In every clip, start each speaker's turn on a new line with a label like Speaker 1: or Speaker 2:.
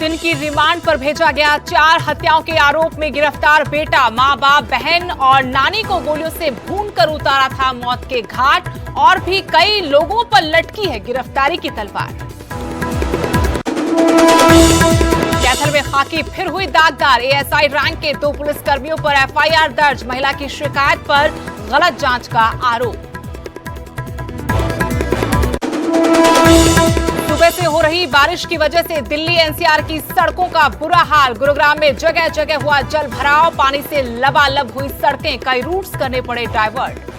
Speaker 1: दिन की रिमांड पर भेजा गया। 4 हत्याओं के आरोप में गिरफ्तार बेटा, मां बाप, बहन और नानी को गोलियों से भूनकर उतारा था मौत के घाट। और भी कई लोगों पर लटकी है गिरफ्तारी की तलवार। कैथल में खाकी फिर हुई दागदार। एएसआई रैंक के 2 पुलिसकर्मियों पर एफआईआर दर्ज। महिला की शिकायत पर गलत जांच का आरोप। सुबह से हो रही बारिश की वजह से दिल्ली एनसीआर की सड़कों का बुरा हाल। गुरुग्राम में जगह जगह हुआ जल भराव। पानी से लबालब हुई सड़कें, कई रूट्स करने पड़े डाइवर्ट।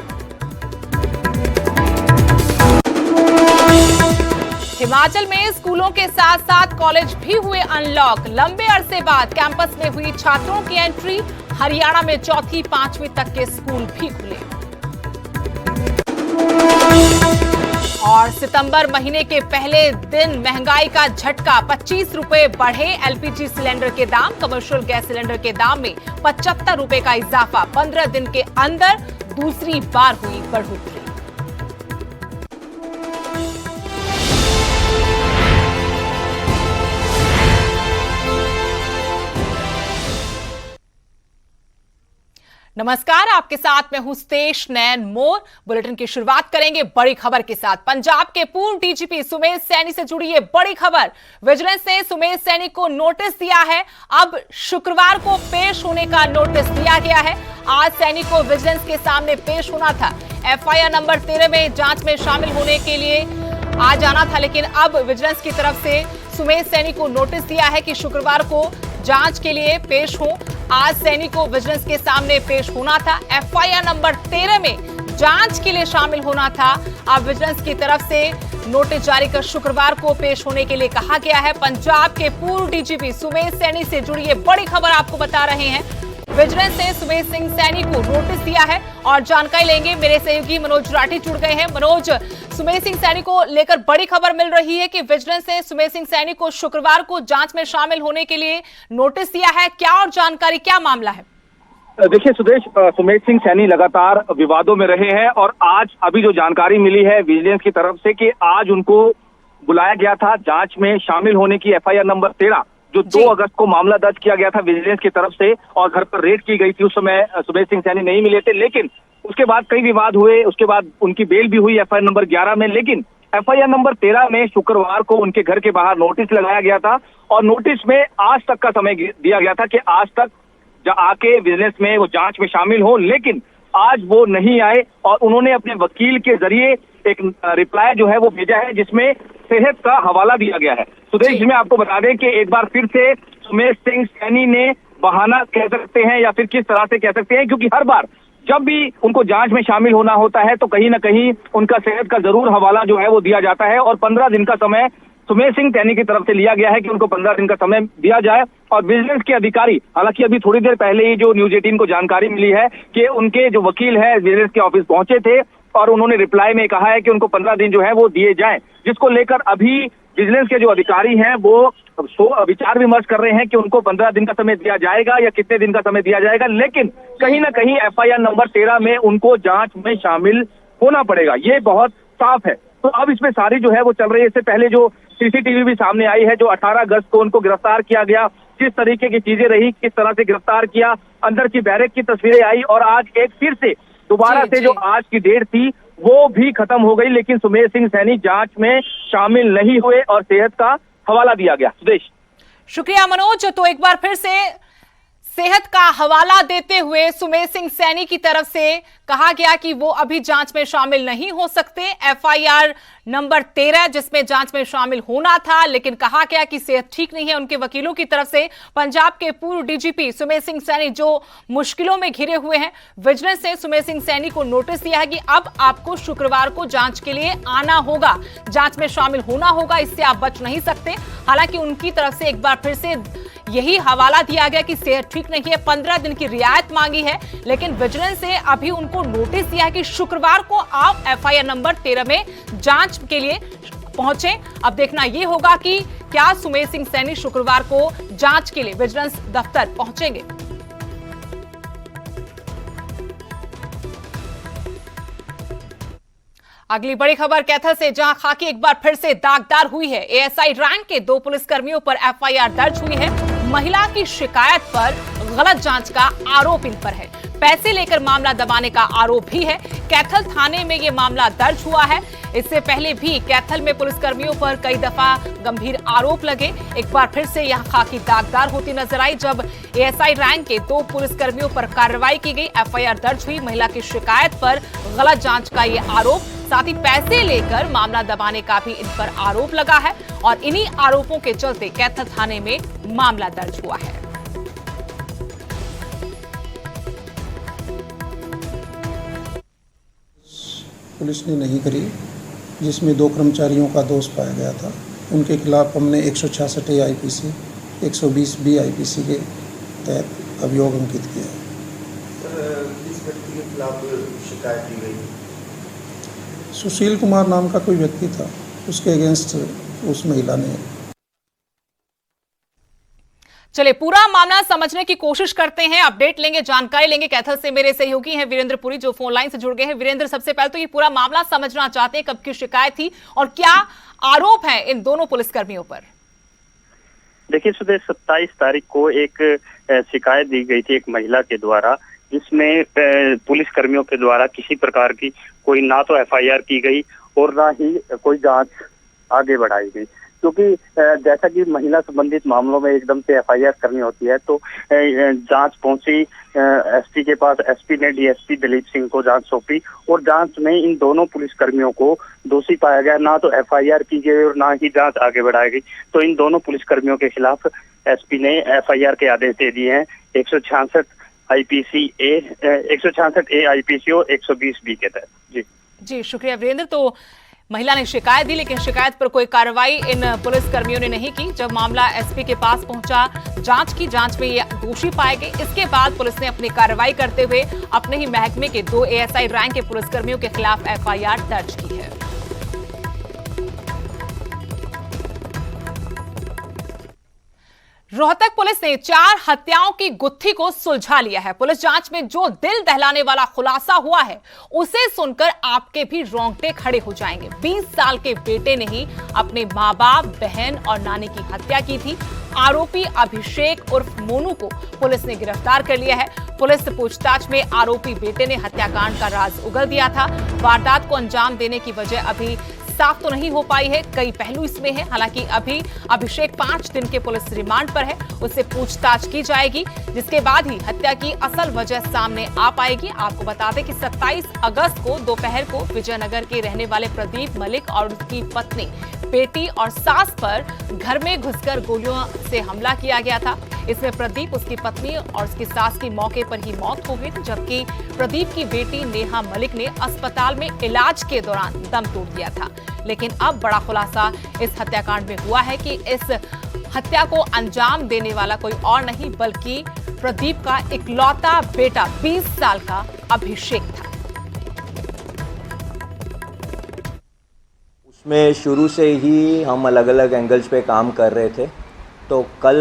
Speaker 1: हिमाचल में स्कूलों के साथ साथ कॉलेज भी हुए अनलॉक। लंबे अरसे बाद कैंपस में हुई छात्रों की एंट्री। हरियाणा में 4वीं 5वीं तक के स्कूल भी खुले। और सितंबर महीने के पहले दिन महंगाई का झटका। 25 रुपए बढ़े एलपीजी सिलेंडर के दाम। कमर्शियल गैस सिलेंडर के दाम में 75 रुपए का इजाफा। 15 दिन के अंदर दूसरी बार हुई बढ़ोतरी। नमस्कार, आपके साथ मैं हूं स्तेश नैन मोर। बुलेटिन की शुरुआत करेंगे बड़ी खबर के साथ। पंजाब के पूर्व डीजीपी सुमेश सैनी से जुड़ी ये बड़ी खबर। विजिलेंस ने सुमेश सैनी को नोटिस दिया है। अब शुक्रवार को पेश होने का नोटिस दिया गया है। आज सैनी को विजिलेंस के सामने पेश होना था। एफआईआर नंबर 13 में जांच में शामिल होने के लिए आ जाना था, लेकिन अब विजिलेंस की तरफ से सुमेश सैनी को नोटिस दिया है कि शुक्रवार को जांच के लिए पेश हो। आज सैनी को विजिलेंस के सामने पेश होना था। एफआईआर नंबर 13 में जांच के लिए शामिल होना था। अब विजिलेंस की तरफ से नोटिस जारी कर शुक्रवार को पेश होने के लिए कहा गया है। पंजाब के पूर्व डीजीपी सुमेश सैनी से जुड़ी ये बड़ी खबर आपको बता रहे हैं। विजिलेंस ने सुमेश सिंह सैनी को नोटिस दिया है और जानकारी लेंगे। मेरे सहयोगी मनोज राठी जुड़ गए हैं। मनोज, सुमेश सिंह सैनी को लेकर बड़ी खबर मिल रही है कि विजिलेंस ने सुमेश सिंह सैनी को शुक्रवार को जांच में शामिल होने के लिए नोटिस दिया है। क्या और जानकारी, क्या मामला है?
Speaker 2: देखिए सुदेश, सुमेश सिंह सैनी लगातार विवादों में रहे हैं और आज अभी जो जानकारी मिली है विजिलेंस की तरफ से कि आज उनको बुलाया गया था जांच में शामिल होने की। एफआईआर नंबर 13 जो 2 अगस्त को मामला दर्ज किया गया था विजिलेंस की तरफ से और घर पर रेड की गई थी। उस समय सुमेश सिंह सैनी नहीं मिले थे, लेकिन उसके बाद कई विवाद हुए। उसके बाद उनकी बेल भी हुई एफआईआर नंबर 11 में, लेकिन एफआईआर नंबर 13 में शुक्रवार को उनके घर के बाहर नोटिस लगाया गया था और नोटिस में आज तक का समय दिया गया था कि आज तक आके विजिलेंस में वो जांच में शामिल हो, लेकिन आज वो नहीं आए और उन्होंने अपने वकील के जरिए एक रिप्लाई जो है वो भेजा है जिसमें सेहत का हवाला दिया गया है। सुदेश, में आपको बता दें कि एक बार फिर से सुमेश सिंह सैनी ने बहाना कह सकते हैं या फिर किस तरह से कह सकते हैं, क्योंकि हर बार जब भी उनको जांच में शामिल होना होता है तो कहीं ना कहीं उनका सेहत का जरूर हवाला जो है वो दिया जाता है और 15 दिन का समय सुमेश सिंह सैनी की तरफ से लिया गया है कि उनको 15 दिन का समय दिया जाए। और विजिलेंस के अधिकारी, हालांकि अभी थोड़ी देर पहले ही जो न्यूज 18 को जानकारी मिली है कि उनके जो वकील है विजिलेंस के ऑफिस पहुंचे थे और उन्होंने रिप्लाई में कहा है कि उनको 15 दिन जो है वो दिए जाएं, जिसको लेकर अभी विजिलेंस के जो अधिकारी हैं वो विचार विमर्श कर रहे हैं कि उनको 15 दिन का समय दिया जाएगा या कितने दिन का समय दिया जाएगा, लेकिन कहीं ना कहीं एफआईआर नंबर 13 में उनको जांच में शामिल होना पड़ेगा, ये बहुत साफ है। तो अब इसमें सारी जो है वो चल रही है। इससे पहले जो सीसीटीवी भी सामने आई है, जो 18 अगस्त को उनको गिरफ्तार किया गया, किस तरीके की चीजें रही, किस तरह से गिरफ्तार किया, अंदर की बैरक की तस्वीरें आई और आज एक फिर से दोबारा से जो आज की डेट थी वो भी खत्म हो गई, लेकिन सुमेश सिंह सैनी जांच में शामिल नहीं हुए और सेहत का हवाला दिया गया। सुदेश,
Speaker 1: शुक्रिया मनोज। तो एक बार फिर से सेहत का हवाला देते हुए सुमेश सिंह सैनी की तरफ से कहा गया कि वो अभी जांच में शामिल नहीं हो सकते। एफआईआर नंबर 13 जिसमें जांच में शामिल होना था, लेकिन कहा गया कि सेहत ठीक नहीं है उनके वकीलों की तरफ से। पंजाब के पूर्व डीजीपी सुमेश सिंह सैनी जो मुश्किलों में घिरे हुए हैं, विजिलेंस ने सुमेश सिंह सैनी को नोटिस दिया है कि अब आपको शुक्रवार को जांच के लिए आना होगा, जांच में शामिल होना होगा, इससे आप बच नहीं सकते। हालांकि उनकी तरफ से एक बार फिर से यही हवाला दिया गया कि सेहत ठीक नहीं है, 15 दिन की रियायत मांगी है, लेकिन विजिलेंस ने अभी उनको नोटिस दिया है कि शुक्रवार को आप एफआईआर नंबर 13 में जांच के लिए पहुंचे। अब देखना यह होगा कि क्या सुमेश सिंह सैनी शुक्रवार को जांच के लिए विजिलेंस दफ्तर पहुंचेंगे। अगली बड़ी खबर कैथल से, जहां खाकी एक बार फिर से दागदार हुई है। एएसआई रैंक के 2 पुलिसकर्मियों पर एफआईआर दर्ज हुई है। महिला की शिकायत पर गलत जांच का आरोप इन पर है। पैसे लेकर मामला दबाने का आरोप भी है। कैथल थाने में यह मामला दर्ज हुआ है। इससे पहले भी कैथल में पुलिसकर्मियों पर कई दफा गंभीर आरोप लगे। एक बार फिर से यहां खाकी दागदार होती नजर आई जब एएसआई रैंक के 2 पुलिसकर्मियों पर कार्रवाई की गई। एफआईआर दर्ज हुई। महिला की शिकायत पर गलत जांच का ये आरोप, साथ ही पैसे लेकर मामला दबाने का भी इन पर आरोप लगा है और इन्हीं आरोपों के चलते कैथल थाने में मामला दर्ज हुआ है।
Speaker 3: पुलिस ने नहीं करी, जिसमें 2 कर्मचारियों का दोष पाया गया था। उनके खिलाफ हमने 166 ए आईपीसी 120 बी आईपीसी के तहत अभियोग अंकित किया है।
Speaker 4: किस व्यक्ति के खिलाफ शिकायत दी गई?
Speaker 3: सुशील कुमार नाम का कोई व्यक्ति था, उसके अगेंस्ट उस महिला ने।
Speaker 1: चलिए पूरा मामला समझने की कोशिश करते हैं, अपडेट लेंगे, जानकारी लेंगे। कैथल से मेरे सहयोगी हैं वीरेंद्र पुरी, जो फोन लाइन से जुड़ गए हैं। वीरेंद्र, सबसे पहले तो ये पूरा मामला समझना चाहते हैं, कब की शिकायत थी और क्या आरोप है इन दोनों पुलिसकर्मियों पर?
Speaker 5: देखिए सुदेश, 27 तारीख को एक शिकायत दी गई थी एक महिला के द्वारा, जिसमें पुलिस कर्मियों के द्वारा किसी प्रकार की कोई ना तो एफआईआर की गई और ना ही कोई जांच आगे बढ़ाई गई। क्योंकि जैसा कि महिला संबंधित मामलों में एकदम से एफआईआर करनी होती है, तो जांच पहुंची एसपी के पास। एसपी ने डीएसपी दिलीप सिंह को जांच सौंपी और जांच में इन दोनों पुलिसकर्मियों को दोषी पाया गया। ना तो एफआईआर की गई और ना ही जांच आगे बढ़ाई गई। तो इन दोनों पुलिसकर्मियों के खिलाफ एसपी ने एफआईआर के आदेश दे दिए हैं 166 आईपीसी ए आईपीसी और 120 बी के तहत।
Speaker 1: जी शुक्रिया वीरेंद्र। तो महिला ने शिकायत दी, लेकिन शिकायत पर कोई कार्रवाई इन पुलिसकर्मियों ने नहीं की। जब मामला एसपी के पास पहुंचा, जांच में ये दोषी पाए गए। इसके बाद पुलिस ने अपनी कार्रवाई करते हुए अपने ही महकमे के 2 एएसआई रैंक के पुलिसकर्मियों के खिलाफ एफआईआर दर्ज की है। रोहतक पुलिस ने 4 हत्याओं की गुत्थी को सुलझा लिया है। पुलिस जांच में जो दिल दहलाने वाला खुलासा हुआ है, उसे सुनकर आपके भी रोंगटे खड़े हो जाएंगे। 20 साल के बेटे ने ही अपने माँ बाप, बहन और नानी की हत्या की थी। आरोपी अभिषेक उर्फ मोनू को पुलिस ने गिरफ्तार कर लिया है। पुलिस पूछताछ में आरोपी बेटे ने हत्याकांड का राज उगल दिया था। वारदात को अंजाम देने की वजह अभी साफ तो नहीं हो पाई है, कई पहलू इसमें है। हालांकि अभी अभिषेक 5 दिन के पुलिस रिमांड पर है, उससे पूछताछ की जाएगी, जिसके बाद ही हत्या की असल वजह सामने आ पाएगी। आपको बता दें कि 27 अगस्त को दोपहर को विजयनगर के रहने वाले प्रदीप मलिक और उसकी पत्नी, बेटी और सास पर घर में घुसकर गोलियों से हमला किया गया था। इसमें प्रदीप, उसकी पत्नी और उसकी सास की मौके पर ही मौत हो गई, जबकि प्रदीप की बेटी नेहा मलिक ने अस्पताल में इलाज के दौरान दम तोड़ दिया था। लेकिन अब बड़ा खुलासा इस हत्याकांड में हुआ है कि इस हत्या को अंजाम देने वाला कोई और नहीं बल्कि प्रदीप का इकलौता बेटा 20 साल का अभिषेक था।
Speaker 6: उसमें शुरू से ही हम अलग अलग एंगल्स पे काम कर रहे थे। तो कल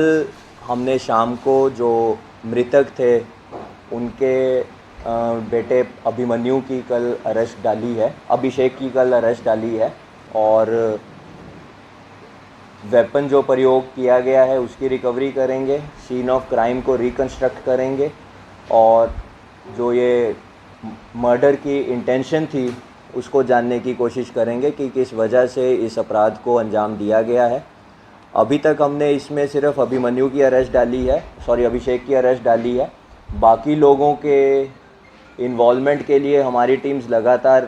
Speaker 6: हमने शाम को जो मृतक थे उनके बेटे अभिमन्यु की कल अरेस्ट डाली है, अभिषेक की कल अरेस्ट डाली है और वेपन जो प्रयोग किया गया है उसकी रिकवरी करेंगे, सीन ऑफ क्राइम को रिकंस्ट्रक्ट करेंगे और जो ये मर्डर की इंटेंशन थी उसको जानने की कोशिश करेंगे कि किस वजह से इस अपराध को अंजाम दिया गया है। अभी तक हमने इसमें सिर्फ अभिमन्यु की अरेस्ट डाली है, अभिषेक की अरेस्ट डाली है। बाकी लोगों के इन्वॉल्वमेंट के लिए हमारी टीम्स लगातार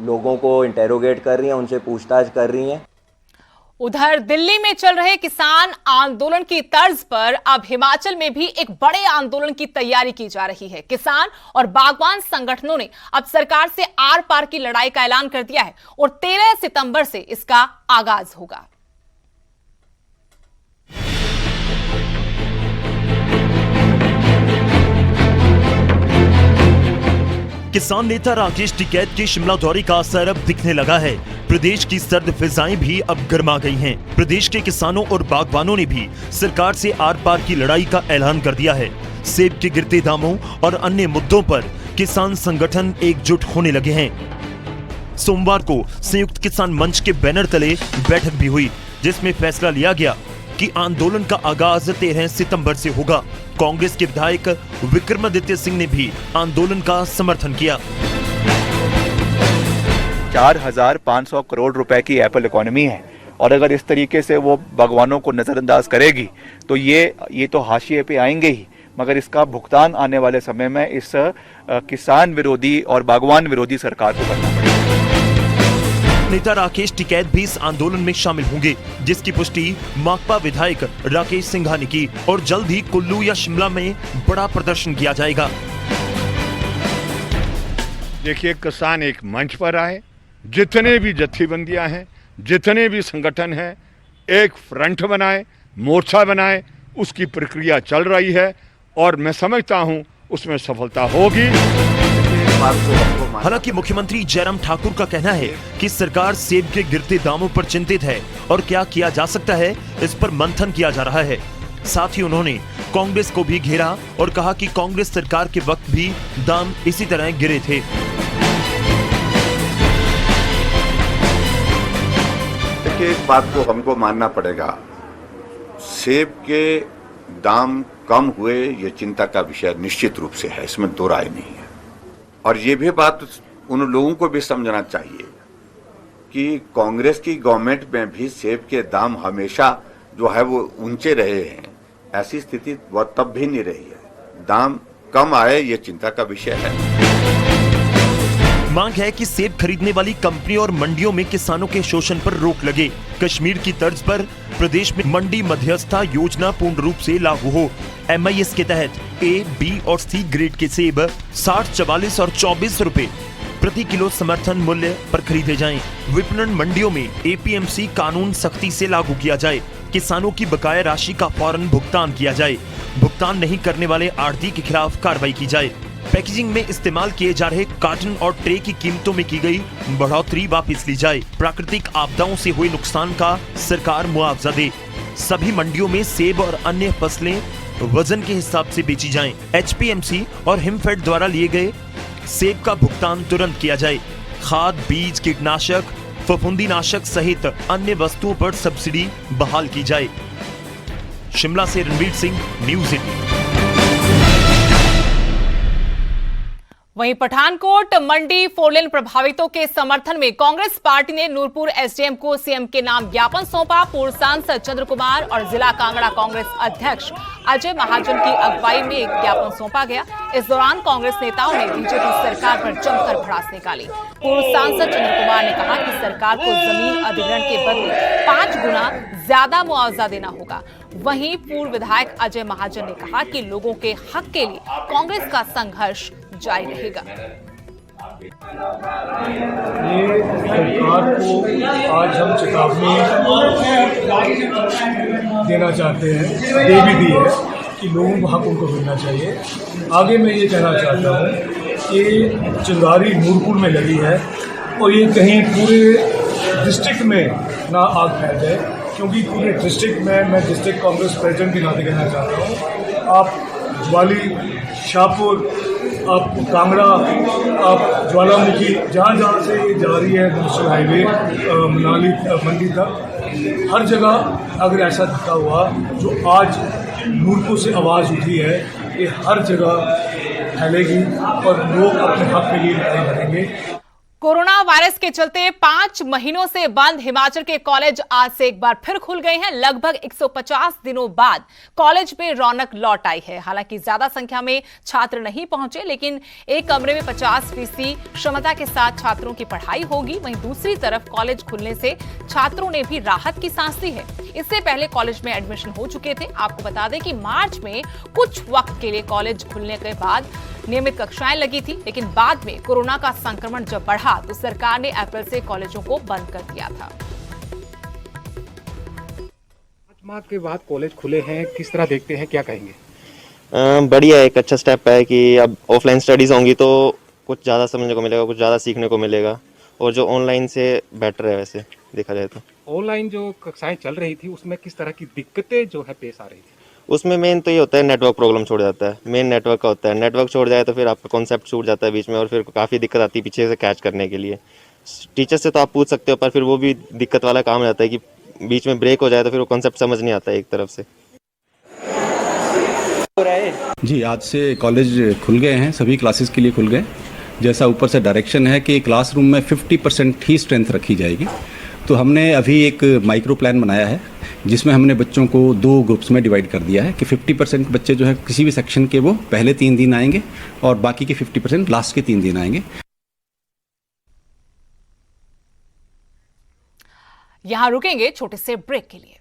Speaker 6: लोगों को इंटेरोगेट कर रही हैं, उनसे पूछताछ कर रही हैं।
Speaker 1: उधर दिल्ली में चल रहे किसान आंदोलन की तर्ज पर अब हिमाचल में भी एक बड़े आंदोलन की तैयारी की जा रही है। किसान और बागवान संगठनों ने अब सरकार से आर पार की लड़ाई का ऐलान कर दिया है और 13 सितंबर से इसका आगाज होगा।
Speaker 7: किसान नेता राकेश टिकैत के शिमला दौरे का असर अब दिखने लगा है। प्रदेश की सर्द फिजाएं भी अब गर्मा गई हैं। प्रदेश के किसानों और बागवानों ने भी सरकार से आर पार की लड़ाई का ऐलान कर दिया है। सेब के गिरते दामों और अन्य मुद्दों पर किसान संगठन एकजुट होने लगे हैं। सोमवार को संयुक्त किसान मंच के बैनर तले बैठक भी हुई, जिसमें फैसला लिया गया कि आंदोलन का आगाज 13 सितंबर से होगा। कांग्रेस के विधायक विक्रमादित्य सिंह ने भी आंदोलन का समर्थन किया।
Speaker 8: 4,500 करोड़ रुपए की एप्पल इकोनॉमी है और अगर इस तरीके से वो बागवानों को नजरअंदाज करेगी तो ये तो हाशिए पे आएंगे ही, मगर इसका भुगतान आने वाले समय में इस किसान विरोधी और बागवान विरोधी सरकार को करना पड़ेगा।
Speaker 7: नेता राकेश टिकैत भी इस आंदोलन में शामिल होंगे, जिसकी पुष्टि माकपा विधायक राकेश सिंघा ने की और जल्द ही कुल्लू या शिमला में बड़ा प्रदर्शन किया जाएगा।
Speaker 9: देखिए, किसान एक मंच पर आए, जितने भी जत्थेबंदियां हैं, जितने भी संगठन हैं, एक फ्रंट बनाए, मोर्चा बनाए, उसकी प्रक्रिया चल रही है और मैं समझता हूं उसमें सफलता होगी।
Speaker 7: हालांकि मुख्यमंत्री जयराम ठाकुर का कहना है कि सरकार सेब के गिरते दामों पर चिंतित है और क्या किया जा सकता है इस पर मंथन किया जा रहा है। साथ ही उन्होंने कांग्रेस को भी घेरा और कहा कि कांग्रेस सरकार के वक्त भी दाम इसी तरह गिरे थे।
Speaker 10: देखिए, एक बात को हमको मानना पड़ेगा, सेब के दाम कम हुए ये चिंता का विषय निश्चित रूप से है, इसमें दो राय नहीं है। और ये भी बात उन लोगों को भी समझना चाहिए कि कांग्रेस की गवर्नमेंट में भी सेब के दाम हमेशा जो है वो ऊंचे रहे हैं, ऐसी स्थिति वह तब भी नहीं रही है। दाम कम आए ये चिंता का विषय है।
Speaker 7: मांग है कि सेब खरीदने वाली कंपनियों और मंडियों में किसानों के शोषण पर रोक लगे। कश्मीर की तर्ज पर प्रदेश में मंडी मध्यस्थता योजना पूर्ण रूप से लागू हो। MIS के तहत A, B और C ग्रेड के सेब 60, 44 और 24 रुपए प्रति किलो समर्थन मूल्य पर खरीदे जाएं। विपणन मंडियों में APMC कानून सख्ती से लागू किया जाए। किसानों की बकाया राशि का फौरन भुगतान किया जाए। भुगतान नहीं करने वाले आढ़ती के खिलाफ कार्रवाई की जाए। पैकेजिंग में इस्तेमाल किए जा रहे कार्टन और ट्रे की कीमतों में की गई बढ़ोतरी वापस ली जाए। प्राकृतिक आपदाओं से हुए नुकसान का सरकार मुआवजा दे। सभी मंडियों में सेब और अन्य फसलें वजन के हिसाब से बेची जाएं। HPMC और हिमफेड द्वारा लिए गए सेब का भुगतान तुरंत किया जाए। खाद, बीज, कीटनाशक, फफूंदीनाशक सहित अन्य वस्तुओं पर सब्सिडी बहाल की जाए। शिमला से रणवीर सिंह, न्यूज़ 18।
Speaker 1: वहीं पठानकोट मंडी फोरलेन प्रभावितों के समर्थन में कांग्रेस पार्टी ने नूरपुर SDM को CM के नाम ज्ञापन सौंपा। पूर्व सांसद चंद्र कुमार और जिला कांगड़ा कांग्रेस अध्यक्ष अजय महाजन की अगुवाई में एक ज्ञापन सौंपा गया। इस दौरान कांग्रेस नेताओं ने बीजेपी सरकार पर जमकर भड़ास निकाली। पूर्व सांसद चंद्र कुमार ने कहा कि सरकार को जमीन अधिग्रहण के बदले 5 गुना ज्यादा मुआवजा देना होगा। वहीं पूर्व विधायक अजय महाजन ने कहा कि लोगों के हक के लिए कांग्रेस का संघर्ष जारी रहेगा।
Speaker 11: ये सरकार को आज हम चेतावनी देना चाहते हैं, दे भी दी है कि लोगों को हक उनको मिलना चाहिए। आगे मैं ये कहना चाहता हूँ कि चिंगारी नूरपुर में लगी है और ये कहीं पूरे डिस्ट्रिक्ट में ना आग फैल जाए, क्योंकि पूरे डिस्ट्रिक्ट में मैं डिस्ट्रिक्ट कांग्रेस प्रेसिडेंट के नाते कहना चाहता हूँ, आप ज्वाली, शाहपुर, आप कांगड़ा, आप ज्वालामुखी, जहाँ से ये जा रही है नेशनल हाईवे मनाली मंडी तक, हर जगह अगर ऐसा धक्का हुआ जो आज नूरपुर से आवाज़ उठी है, ये हर जगह फैलेगी और लोग अपने हक के लिए लड़ाई लड़ेंगे।
Speaker 1: कोरोना वायरस के चलते 5 महीनों से बंद हिमाचल के कॉलेज आज से एक बार फिर खुल गए हैं। लगभग 150 दिनों बाद कॉलेज में रौनक लौट आई है। हालांकि ज्यादा संख्या में छात्र नहीं पहुंचे, लेकिन एक कमरे में 50% क्षमता के साथ छात्रों की पढ़ाई होगी। वहीं दूसरी तरफ कॉलेज खुलने से छात्रों ने भी राहत की सांस ली है। इससे पहले कॉलेज में एडमिशन हो चुके थे। आपको बता दें कि मार्च में कुछ वक्त के लिए कॉलेज खुलने के बाद नियमित कक्षाएं लगी थी, लेकिन बाद में कोरोना का संक्रमण जब बढ़ा तो सरकार ने अप्रैल से कॉलेजों को बंद कर दिया था।
Speaker 12: 5 माह के बाद कॉलेज खुले हैं, किस तरह देखते हैं, क्या कहेंगे?
Speaker 13: बढ़िया, एक अच्छा स्टेप है कि अब ऑफलाइन स्टडीज होंगी तो कुछ ज़्यादा समझने को मिलेगा, कुछ ज़्यादा सीखने को मिलेगा, और जो ऑनलाइन से बेटर है वैसे देखा जाए तो।
Speaker 12: ऑनलाइन जो कक्षाएं चल रही थी उसमें किस तरह की दिक्कतें जो है पेश आ रही थी?
Speaker 13: उसमें मेन तो ये होता है नेटवर्क प्रॉब्लम छोड़ जाता है, मेन नेटवर्क का होता है। नेटवर्क छोड़ जाए तो फिर आपका कॉन्सेप्ट छूट जाता है बीच में और फिर काफ़ी दिक्कत आती है पीछे से कैच करने के लिए। टीचर से तो आप पूछ सकते हो, पर फिर वो भी दिक्कत वाला काम रहता है कि बीच में ब्रेक हो जाए तो फिर वो कॉन्सेप्ट समझ नहीं आता है एक तरफ से।
Speaker 14: जी, आज से कॉलेज खुल गए हैं, सभी क्लासेस के लिए खुल गए। जैसा ऊपर से डायरेक्शन है कि क्लासरूम में 50% ही स्ट्रेंथ रखी जाएगी, तो हमने अभी एक माइक्रो प्लान बनाया है जिसमें हमने बच्चों को 2 ग्रुप्स में डिवाइड कर दिया है कि 50% बच्चे जो है किसी भी सेक्शन के वो पहले 3 दिन आएंगे और बाकी के 50% लास्ट के 3 दिन आएंगे।
Speaker 1: यहां रुकेंगे छोटे से ब्रेक के लिए।